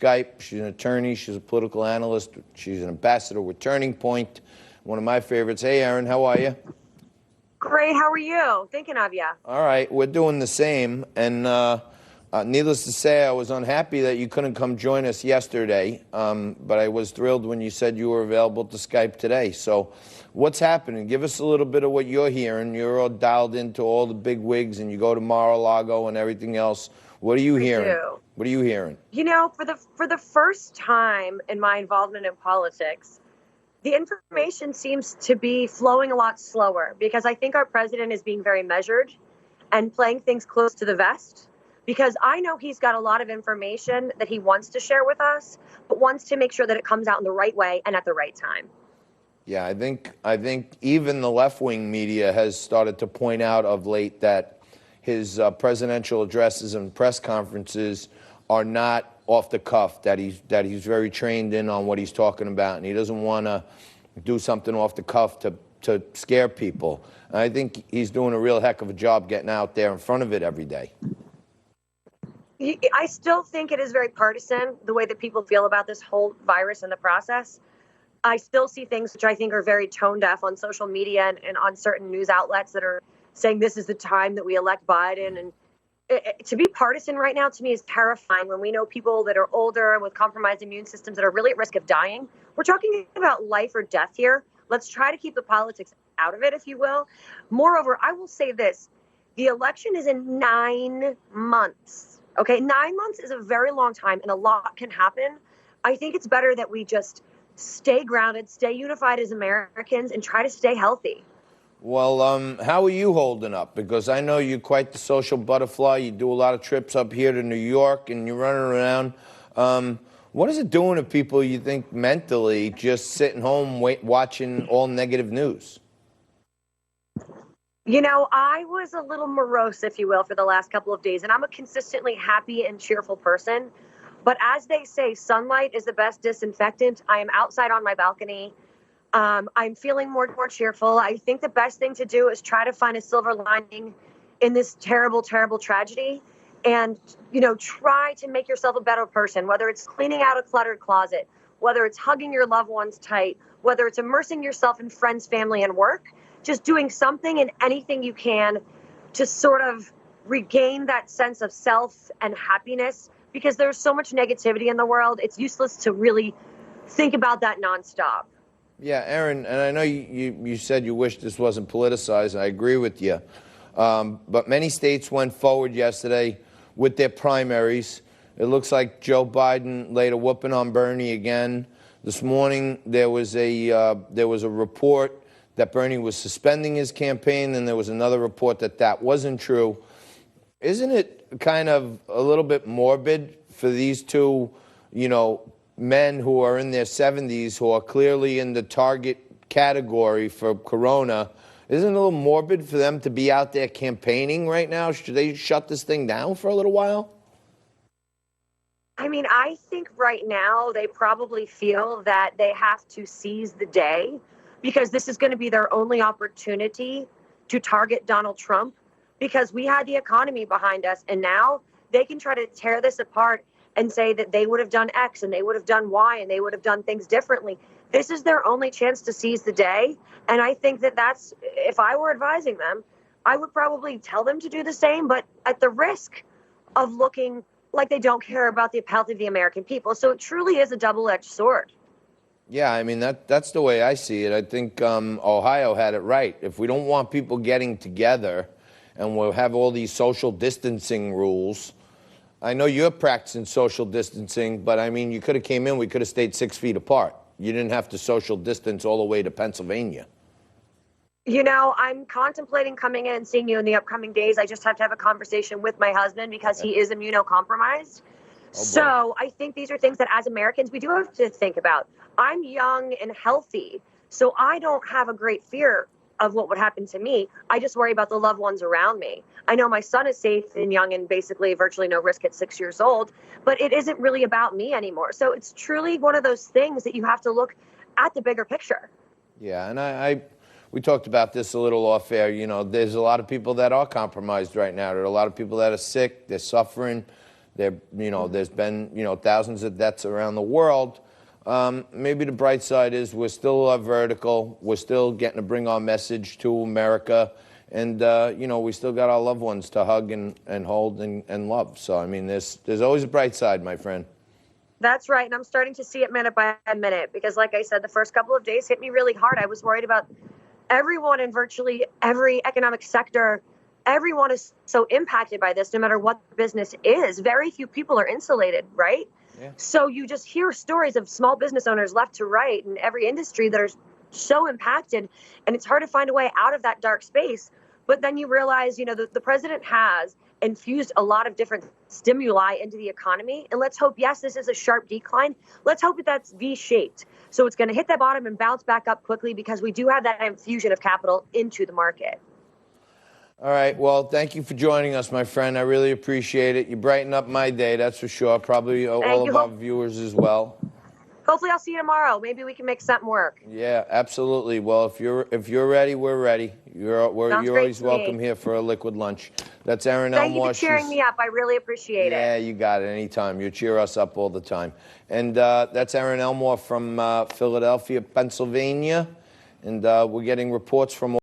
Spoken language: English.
Skype. She's an attorney. She's a political analyst. She's an ambassador with Turning Point, one of my favorites. Hey, Erin, how are you? Great. How are you? Thinking of you. All right. We're doing the same. And needless to say, I was unhappy that you couldn't come join us yesterday. But I was thrilled when you said you were available to Skype today. So what's happening? Give us a little bit of what you're hearing. You're all dialed into all the big wigs, and you go to Mar-a-Lago and everything else. What are you hearing? What are you hearing? You know, for the first time in my involvement in politics, the information seems to be flowing a lot slower because I think our president is being very measured and playing things close to the vest, because I know he's got a lot of information that he wants to share with us, but wants to make sure that it comes out in the right way and at the right time. Yeah, I think even the left-wing media has started to point out of late that his presidential addresses and press conferences are not off the cuff, that he's very trained in on what he's talking about, and he doesn't want to do something off the cuff to scare people. And I think he's doing a real heck of a job getting out there in front of it every day. I still think it is very partisan, the way that people feel about this whole virus and the process. I still see things which I think are very tone deaf on social media and on certain news outlets that are saying this is the time that we elect Biden. And to be partisan right now, to me, is terrifying when we know people that are older and with compromised immune systems that are really at risk of dying. We're talking about life or death here. Let's try to keep the politics out of it, if you will. Moreover, I will say this. The election is in 9 months. Okay, 9 months is a very long time, and a lot can happen. I think it's better that we just stay grounded, stay unified as Americans, and try to stay healthy. Well, how are you holding up? Because I know you're quite the social butterfly. You do a lot of trips up here to New York, and you're running around. What is it doing to people, you think, mentally, just sitting home watching all negative news? You know, I was a little morose, if you will, for the last couple of days, and I'm a consistently happy and cheerful person. But as they say, sunlight is the best disinfectant. I am outside on my balcony. I'm feeling more cheerful. I think the best thing to do is try to find a silver lining in this terrible, terrible tragedy. And, you know, try to make yourself a better person, whether it's cleaning out a cluttered closet, whether it's hugging your loved ones tight, whether it's immersing yourself in friends, family, and work. Just doing something and anything you can to sort of regain that sense of self and happiness, because there's so much negativity in the world. It's useless to really think about that nonstop. Yeah, Erin, and I know you said you wish this wasn't politicized, and I agree with you. But many states went forward yesterday with their primaries. It looks like Joe Biden laid a whooping on Bernie again. This morning there was a report that Bernie was suspending his campaign, and there was another report that wasn't true. Isn't it kind of a little bit morbid for these two, you know, men who are in their 70s, who are clearly in the target category for corona? Isn't it a little morbid for them to be out there campaigning right now? Should they shut this thing down for a little while? I mean, I think right now they probably feel that they have to seize the day, because this is going to be their only opportunity to target Donald Trump, because we had the economy behind us, and now they can try to tear this apart and say that they would have done X and they would have done Y and they would have done things differently. This is their only chance to seize the day. And I think that that's, if I were advising them, I would probably tell them to do the same, but at the risk of looking like they don't care about the health of the American people. So it truly is a double-edged sword. Yeah, I mean, that's the way I see it. I think Ohio had it right. If we don't want people getting together and we'll have all these social distancing rules, I know you're practicing social distancing, but I mean, you could have came in, we could have stayed 6 feet apart. You didn't have to social distance all the way to Pennsylvania. You know, I'm contemplating coming in and seeing you in the upcoming days. I just have to have a conversation with my husband because he is immunocompromised. So I think these are things that as Americans, we do have to think about. I'm young and healthy, so I don't have a great fear of what would happen to me. I just worry about the loved ones around me. I know my son is safe and young and basically virtually no risk at 6 years old, but it isn't really about me anymore. So it's truly one of those things that you have to look at the bigger picture. Yeah, and we talked about this a little off air. You know, there's a lot of people that are compromised right now. There are a lot of people that are sick, they're suffering. There's been, thousands of deaths around the world. Maybe the bright side is we're still vertical. We're still getting to bring our message to America. And, we still got our loved ones to hug and hold and love. So, I mean, there's always a bright side, my friend. That's right. And I'm starting to see it minute by minute because, like I said, the first couple of days hit me really hard. I was worried about everyone in virtually every economic sector. Everyone is so impacted by this, no matter what the business is. Very few people are insulated, right? Yeah. So you just hear stories of small business owners left to right in every industry that are so impacted. And it's hard to find a way out of that dark space. But then you realize, the president has infused a lot of different stimuli into the economy. And let's hope, yes, this is a sharp decline. Let's hope that that's V-shaped. So it's going to hit that bottom and bounce back up quickly because we do have that infusion of capital into the market. All right. Well, thank you for joining us, my friend. I really appreciate it. You brighten up my day, that's for sure. Probably all of our viewers as well. Hopefully I'll see you tomorrow. Maybe we can make something work. Yeah, absolutely. Well, if you're ready, we're ready. You're always welcome here for a liquid lunch. That's Erin Elmore. Thank you for cheering me up. I really appreciate it. Yeah, you got it. Anytime. You cheer us up all the time. And that's Erin Elmore from Philadelphia, Pennsylvania. And we're getting reports from